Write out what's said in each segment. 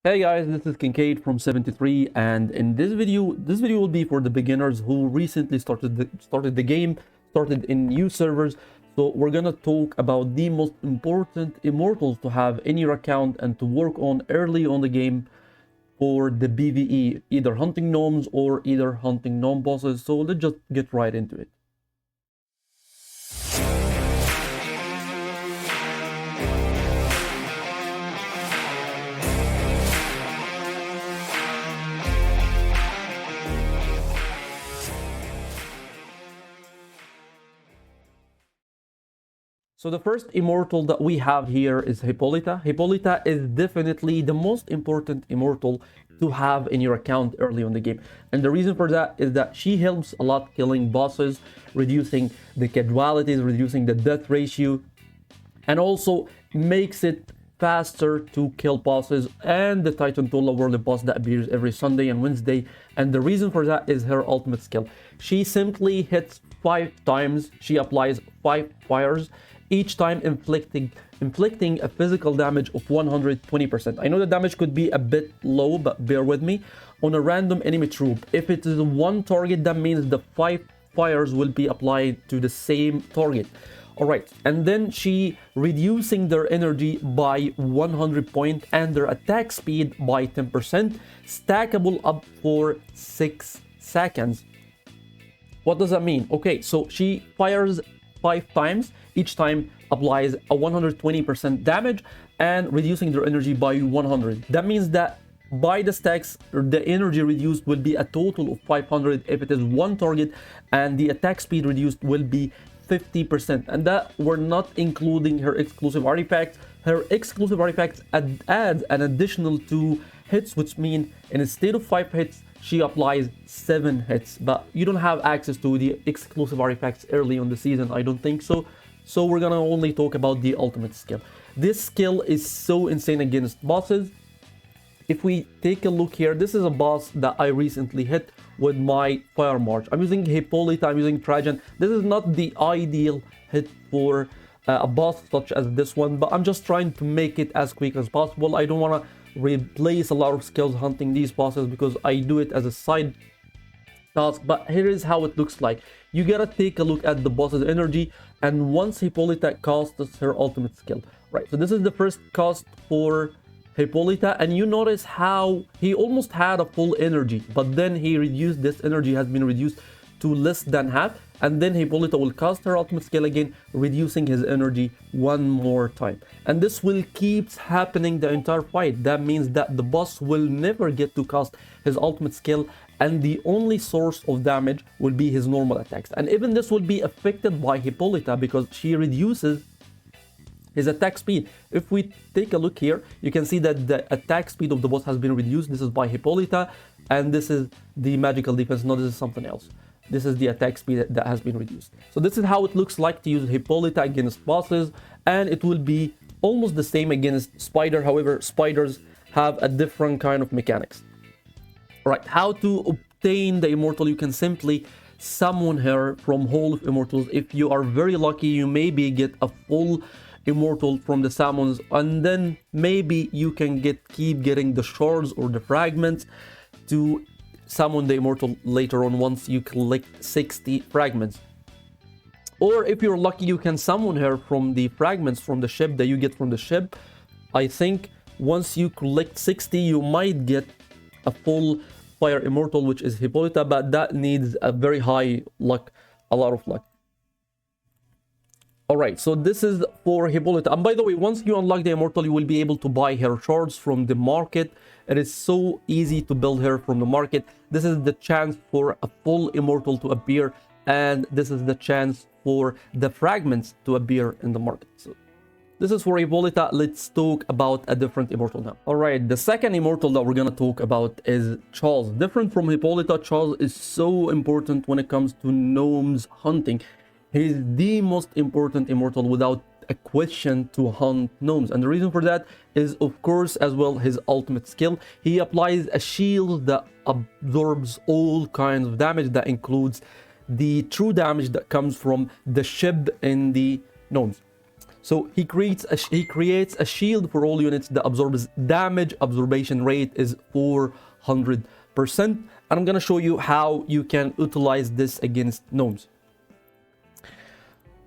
Hey guys, this is Kincaid from 73, and in this video will be for the beginners who recently started the game, started in new servers. So we're gonna talk about the most important immortals to have in your account and to work on early on the game for the PvE, either hunting gnomes or either hunting gnome bosses. So let's just get right into it. So the first immortal that we have here is Hippolyta. Hippolyta is definitely the most important immortal to have in your account early on the game. And the reason for that is that she helps a lot killing bosses, reducing the casualties, reducing the death ratio, and also makes it faster to kill bosses and the Titan Tola World boss that appears every Sunday and Wednesday. And the reason for that is her ultimate skill. She simply hits 5 times, she applies 5 fires, each time inflicting a physical damage of 120%. I know the damage could be a bit low, but bear with me. On a random enemy troop, if it is one target, that means the 5 fires will be applied to the same target. Alright, and then she reducing their energy by 100 points and their attack speed by 10%, stackable up for 6 seconds. What does that mean? Okay, so she fires 5 times, each time applies a 120% damage and reducing their energy by 100. That means that by the stacks, the energy reduced will be a total of 500 if it is one target, and the attack speed reduced will be 50%. And that we're not including her exclusive artifacts. Her exclusive artifacts adds an additional 2 hits, which mean instead of 5 hits, she applies 7 hits. But you don't have access to the exclusive artifacts early on the season, I don't think so. So we're gonna only talk about the ultimate skill. This skill is so insane against bosses. If we take a look here, this is a boss that I recently hit with my Fire March. I'm using Hippolyta, I'm using Trajan. This is not the ideal hit for a boss such as this one, but I'm just trying to make it as quick as possible. I don't want to replace a lot of skills hunting these bosses because I do it as a side task. But here is how it looks like. You gotta take a look at the boss's energy, and once Hippolyta casts her ultimate skill. Right, so this is the first cast for Hippolyta, and you notice how he almost had a full energy, but then he reduced, this energy has been reduced to less than half, and then Hippolyta will cast her ultimate skill again, reducing his energy one more time. And this will keep happening the entire fight. That means that the boss will never get to cast his ultimate skill, and the only source of damage will be his normal attacks. And even this will be affected by Hippolyta because she reduces his attack speed. If we take a look here, you can see that the attack speed of the boss has been reduced. This is by Hippolyta, and this is the magical defense. No, this is something else. This is the attack speed that has been reduced. So this is how it looks like to use Hippolyta against bosses, and it will be almost the same against Spider. However, spiders have a different kind of mechanics. Right, how to obtain the immortal? You can simply summon her from Hall of Immortals. If you are very lucky, you maybe get a full immortal from the summons, and then maybe you can keep getting the shards or the fragments to summon the immortal later on once you collect 60 fragments. Or if you're lucky, you can summon her from the fragments from the ship that you get from the ship. I think once you collect 60, you might get a full fire immortal, which is Hippolyta, but that needs a very high luck, a lot of luck. Alright, so this is for Hippolyta. And by the way, once you unlock the immortal, you will be able to buy her shards from the market. It is so easy to build her from the market. This is the chance for a full immortal to appear, and this is the chance for the fragments to appear in the market. So this is for Hippolyta. Let's talk about a different immortal now. Alright, the second immortal that we're gonna talk about is Charles. Different from Hippolyta, Charles is so important when it comes to gnomes hunting. He's the most important immortal without a question to hunt gnomes, and the reason for that is, of course, as well, his ultimate skill. He applies a shield that absorbs all kinds of damage. That includes the true damage that comes from the ship in the gnomes. So he creates a shield for all units that absorbs damage. Absorption rate is 400%. And I'm gonna show you how you can utilize this against gnomes.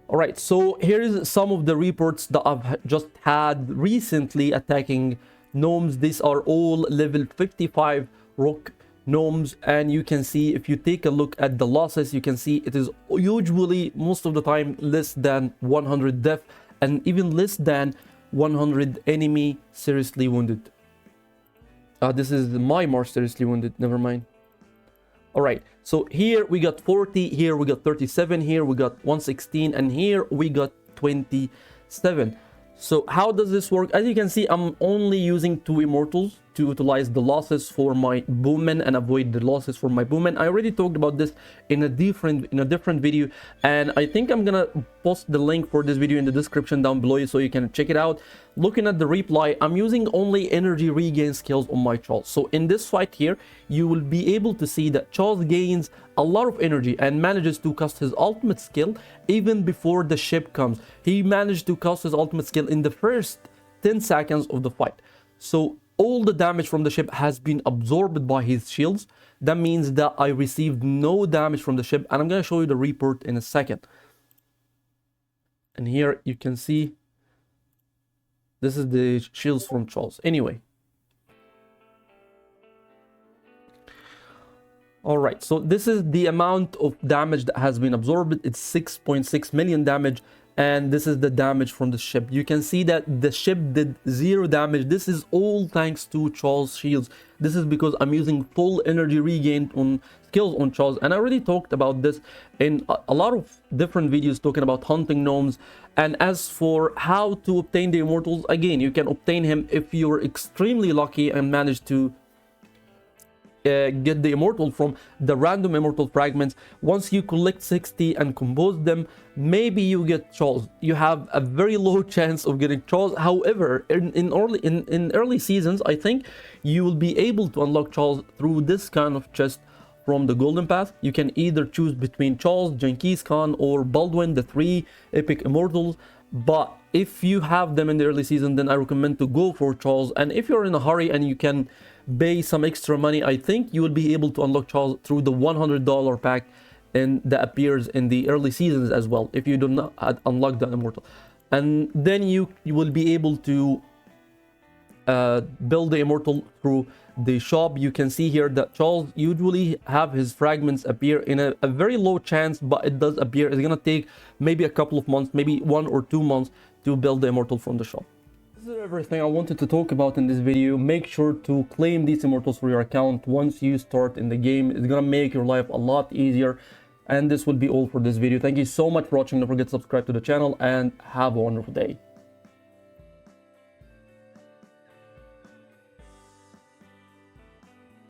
All right, so here's some of the reports that I've just had recently attacking gnomes. These are all level 55 rock gnomes, and you can see, if you take a look at the losses, you can see it is usually most of the time less than 100 death and even less than 100 enemy seriously wounded. This is my Mars seriously wounded, never mind. All right, so here we got 40, here we got 37, here we got 116, and here we got 27. So how does this work? As you can see, I'm only using 2 immortals to utilize the losses for my boommen and avoid the losses for my boommen. I already talked about this in a different video, and I think I'm gonna post the link for this video in the description down below so you can check it out. Looking at the reply, I'm using only energy regain skills on my Charles. So in this fight here, you will be able to see that Charles gains a lot of energy and manages to cast his ultimate skill even before the ship comes. He managed to cast his ultimate skill in the first 10 seconds of the fight. So all the damage from the ship has been absorbed by his shields. That means that I received no damage from the ship, and I'm going to show you the report in a second. And here you can see this is the shields from Charles. Anyway, all right, so this is the amount of damage that has been absorbed. It's 6.6 million damage, and this is the damage from the ship. You can see that the ship did 0 damage. This is all thanks to Charles' shields. This is because I'm using full energy regain on skills on Charles, and I already talked about this in a lot of different videos talking about hunting gnomes. And as for how to obtain the immortals, again, you can obtain him if you're extremely lucky and manage to get the immortal from the random immortal fragments. Once you collect 60 and compose them, maybe you get Charles. You have a very low chance of getting Charles. However, in early seasons, I think you will be able to unlock Charles through this kind of chest from the golden path. You can either choose between Charles, Genghis Khan, or Baldwin, the 3 epic immortals. But if you have them in the early season, then I recommend to go for Charles. And if you're in a hurry and you can pay some extra money, I think you will be able to unlock Charles through the $100 pack and that appears in the early seasons as well, if you do not unlock the immortal. And then you will be able to build the immortal through the shop. You can see here that Charles usually have his fragments appear in a very low chance, but it does appear. It's gonna take maybe a couple of months, maybe 1 or 2 months to build the immortal from the shop. This is everything I wanted to talk about in this video. Make sure to claim these immortals for your account once you start in the game. It's gonna make your life a lot easier. And this will be all for this video. Thank you so much for watching. Don't forget to subscribe to the channel and have a wonderful day.